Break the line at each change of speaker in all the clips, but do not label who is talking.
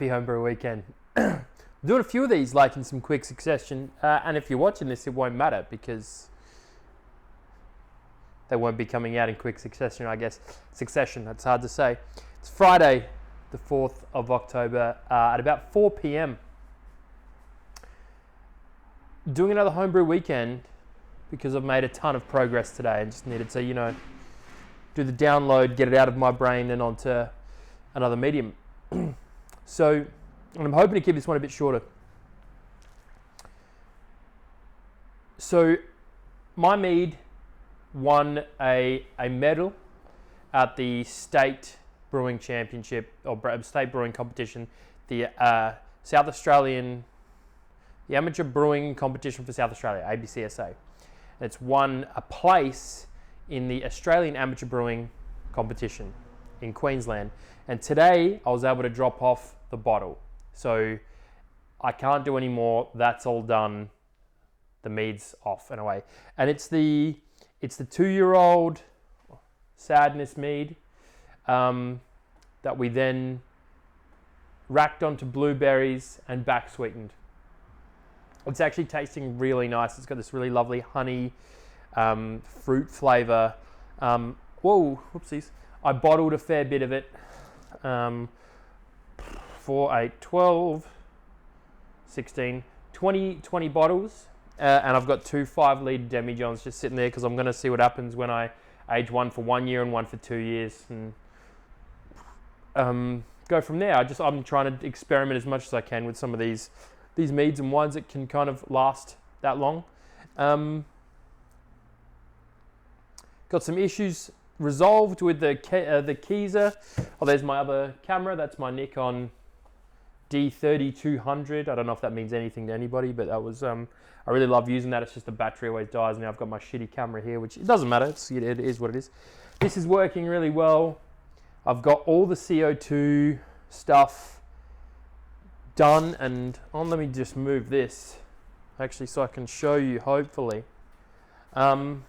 Happy Homebrew Weekend. I'm doing a few of these like in some quick succession, and if you're watching this, it won't matter because they won't be coming out in quick succession, I guess. Succession, that's hard to say. It's Friday, the 4th of October, at about 4 p.m. Doing another Homebrew Weekend because I've made a ton of progress today and just needed to, do the download, get it out of my brain and onto another medium. So, and I'm hoping to keep this one a bit shorter. So, my mead won a medal at the state brewing championship or state brewing competition, the amateur brewing competition for South Australia, ABCSA. It's won a place in the Australian amateur brewing competition in Queensland. And today I was able to drop off the bottle. So I can't do any more. That's all done. The mead's off and away. And it's the 2-year-old Sadness mead that we then racked onto blueberries and back sweetened. It's actually tasting really nice. It's got this really lovely honey, fruit flavor. Whoopsies. I bottled a fair bit of it for a 12, 16, 20 bottles. And I've got 2 5-litre demijohns just sitting there because I'm going to see what happens when I age one for 1 year and one for 2 years. And go from there. I'm trying to experiment as much as I can with some of these meads and wines that can kind of last that long. Got some issues resolved with the Keizer. Oh, there's my other camera. That's my Nikon D3200. I don't know if that means anything to anybody, but that was I really love using that. It's just the battery always dies. Now I've got my shitty camera here, which it doesn't matter. It is what it is. This is working really well. I've got all the CO2 stuff done, and let me just move this actually so I can show you. Hopefully, can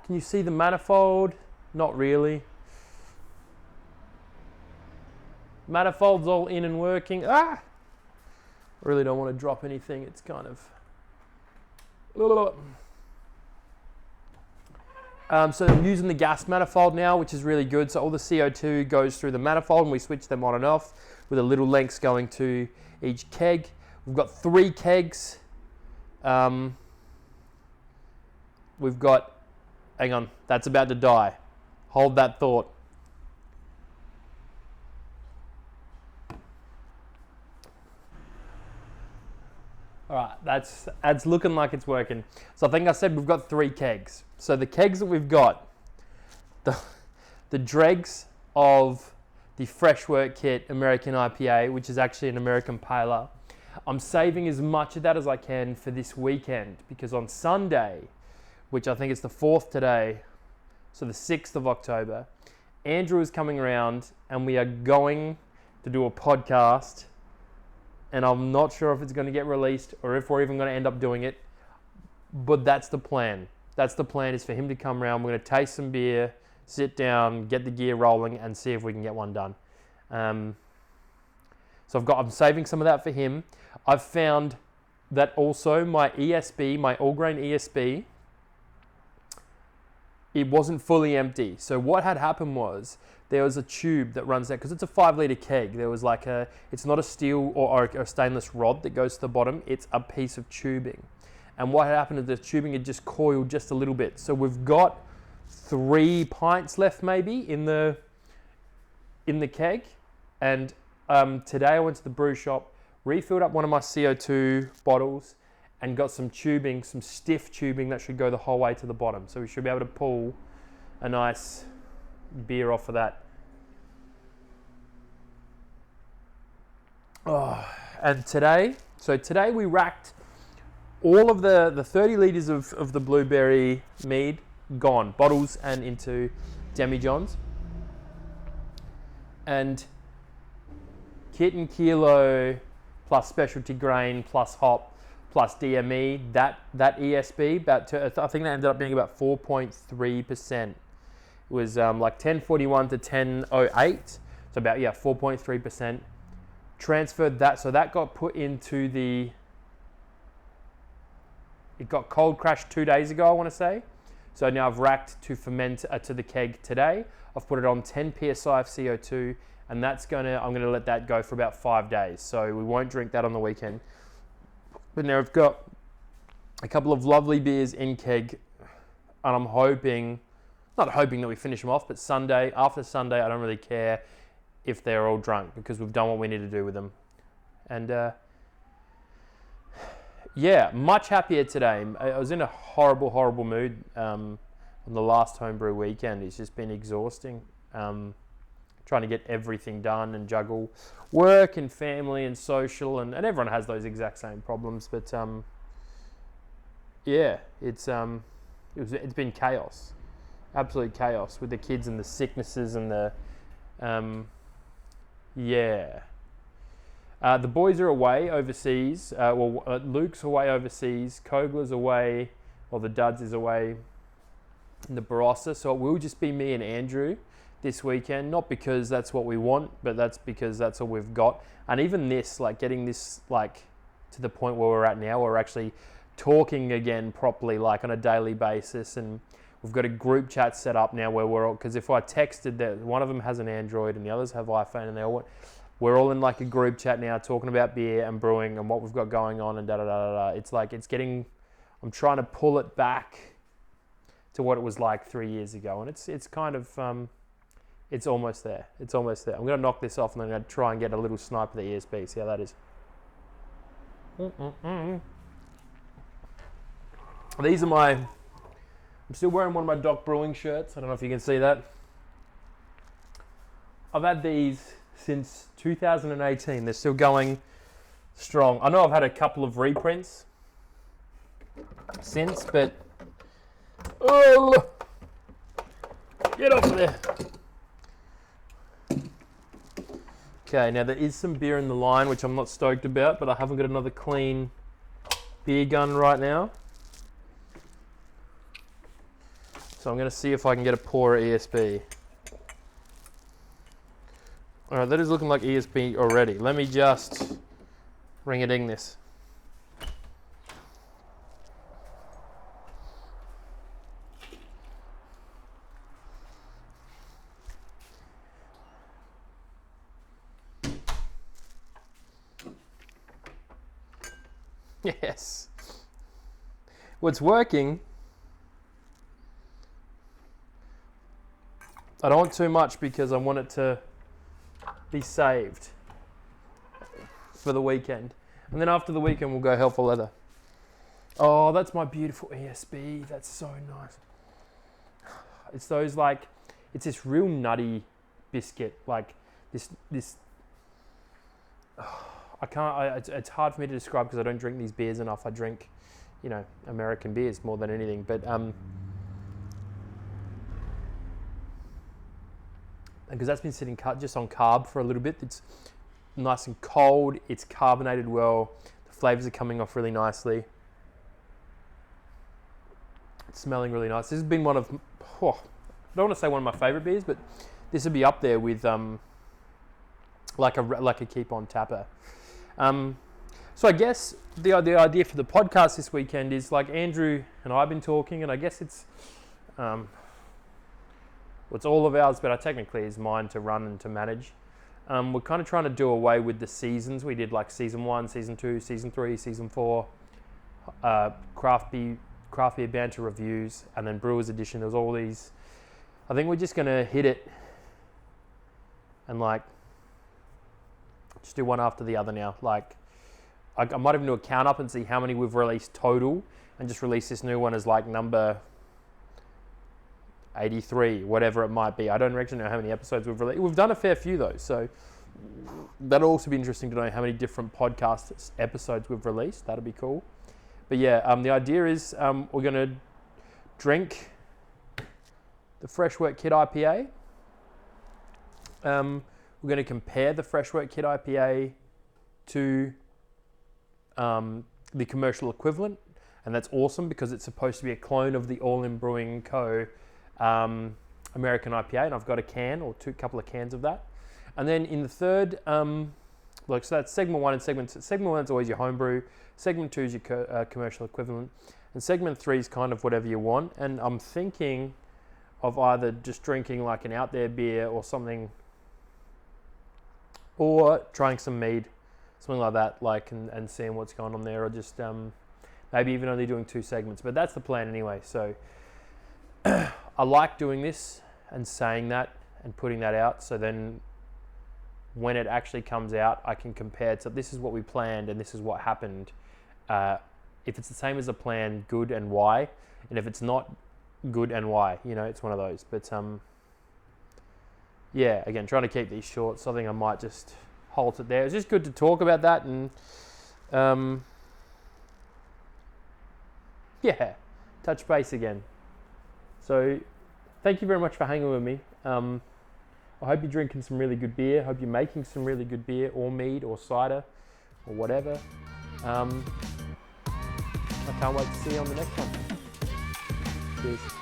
you see the manifold? Not really. Manifold's all in and working. I really don't want to drop anything. It's kind of so I'm using the gas manifold now, which is really good. So all the CO2 goes through the manifold and we switch them on and off with a little lengths going to each keg. We've got 3 kegs. We've got, hang on, that's about to die. Hold that thought. All right, that's looking like it's working. So I think I said we've got 3 kegs. So the kegs that we've got, the dregs of the Freshwork Kit American IPA, which is actually an American Pale Ale. I'm saving as much of that as I can for this weekend because on Sunday, which I think is the 4th today, so the 6th of October, Andrew is coming around and we are going to do a podcast. And I'm not sure if it's going to get released or if we're even going to end up doing it. But that's the plan. That's the plan, is for him to come around. We're going to taste some beer, sit down, get the gear rolling, and see if we can get one done. So I'm saving some of that for him. I've found that also my ESB, my all-grain ESB, it wasn't fully empty. So what had happened was there was a tube that runs out, because it's a 5-litre keg. There was it's not a steel or a stainless rod that goes to the bottom. It's a piece of tubing. And what had happened is the tubing had just coiled just a little bit. So we've got 3 pints left maybe in the keg. And today I went to the brew shop, refilled up one of my CO2 bottles, and got some tubing, some stiff tubing that should go the whole way to the bottom. So we should be able to pull a nice beer off of that. And today we racked all of the 30 litres of the Blueberry Mead, gone, bottles and into demijohns. And Kit and Kilo plus specialty grain plus hop plus DME, that ESB, I think that ended up being about 4.3%. It was like 1041 to 1008, so about 4.3%. transferred that. So that got put into it got cold crashed 2 days ago, I want to say. So now I've racked to ferment to the keg today. I've put it on 10 psi of CO2, and I'm gonna let that go for about 5 days. So we won't drink that on the weekend. But now I've got a couple of lovely beers in keg, and I'm not hoping that we finish them off, but after Sunday, I don't really care if they're all drunk because we've done what we need to do with them. And yeah, much happier today. I was in a horrible mood on the last homebrew weekend. It's just been exhausting. Trying to get everything done and juggle work and family and social, and everyone has those exact same problems. But yeah, it's been chaos, absolute chaos with the kids and the sicknesses and the the boys are away overseas. Luke's away overseas. Kogler's away. The Duds is away in the Barossa. So it will just be me and Andrew this weekend. Not because that's what we want, but that's because that's all we've got. And even this, getting this, to the point where we're at now, we're actually talking again properly, on a daily basis. And we've got a group chat set up now where we're all, because if I texted that one of them has an Android and the others have iPhone, and we're all in a group chat now talking about beer and brewing and what we've got going on and da-da-da-da-da. I'm trying to pull it back to what it was like 3 years ago. And it's kind of, it's almost there. It's almost there. I'm going to knock this off and I'm going to try and get a little snipe of the ESB, see how that is. These are I'm still wearing one of my Doc Brewing shirts. I don't know if you can see that. I've had these since 2018. They're still going strong. I know I've had a couple of reprints since, but get off of there. Okay, now there is some beer in the line, which I'm not stoked about, but I haven't got another clean beer gun right now. So I'm going to see if I can get a pour at ESB. Alright, that is looking like ESB already. Let me just ring-a-ding this. Yes. What's working? I don't want too much because I want it to be saved for the weekend. And then after the weekend, we'll go hell for leather. Oh, that's my beautiful ESB. That's so nice. It's those it's this real nutty biscuit. This. I can't. It's hard for me to describe because I don't drink these beers enough. I drink, American beers more than anything. But because that's been sitting just on carb for a little bit. It's nice and cold. It's carbonated well. The flavors are coming off really nicely. It's smelling really nice. This has been one of, I don't want to say one of my favorite beers, but this would be up there with like a keep on tapper. So I guess the idea for the podcast this weekend is Andrew and I've been talking, and I guess it's it's all of ours, but technically is mine to run and to manage. We're kind of trying to do away with the seasons. We did season 1, season 2, season 3, season 4, craft beer banter reviews, and then Brewers Edition. There's all these. I think we're just gonna hit it and just do one after the other now. I might even do a count up and see how many we've released total, and just release this new one as number 83, whatever it might be. I don't actually know how many episodes we've released. We've done a fair few though, so that'll also be interesting to know how many different podcast episodes we've released. That'll be cool. But yeah, the idea is we're going to drink the Freshwork Kit IPA. We're going to compare the Freshwork Kit IPA to the commercial equivalent, and that's awesome because it's supposed to be a clone of the All In Brewing Co. American IPA, and I've got a can or couple of cans of that. And then in the third Like, so that's segment 1 and segment 2. Segment 1 is always your homebrew. Segment 2 is your commercial equivalent. And segment 3 is kind of whatever you want. And I'm thinking of either just drinking like an out there beer or something, or trying some mead, something like that, like, and seeing what's going on there, or just maybe even only doing 2 segments. But that's the plan anyway. So I like doing this and saying that and putting that out, so then when it actually comes out, I can compare to this is what we planned and this is what happened. If it's the same as a plan, good, and why, and if it's not, good and why. You know, it's one of those. But yeah, again, trying to keep these short, so I think I might just halt it there. It's just good to talk about that, and yeah, touch base again. So thank you very much for hanging with me. I hope you're drinking some really good beer. I hope you're making some really good beer, or mead, or cider, or whatever. I can't wait to see you on the next one. Cheers.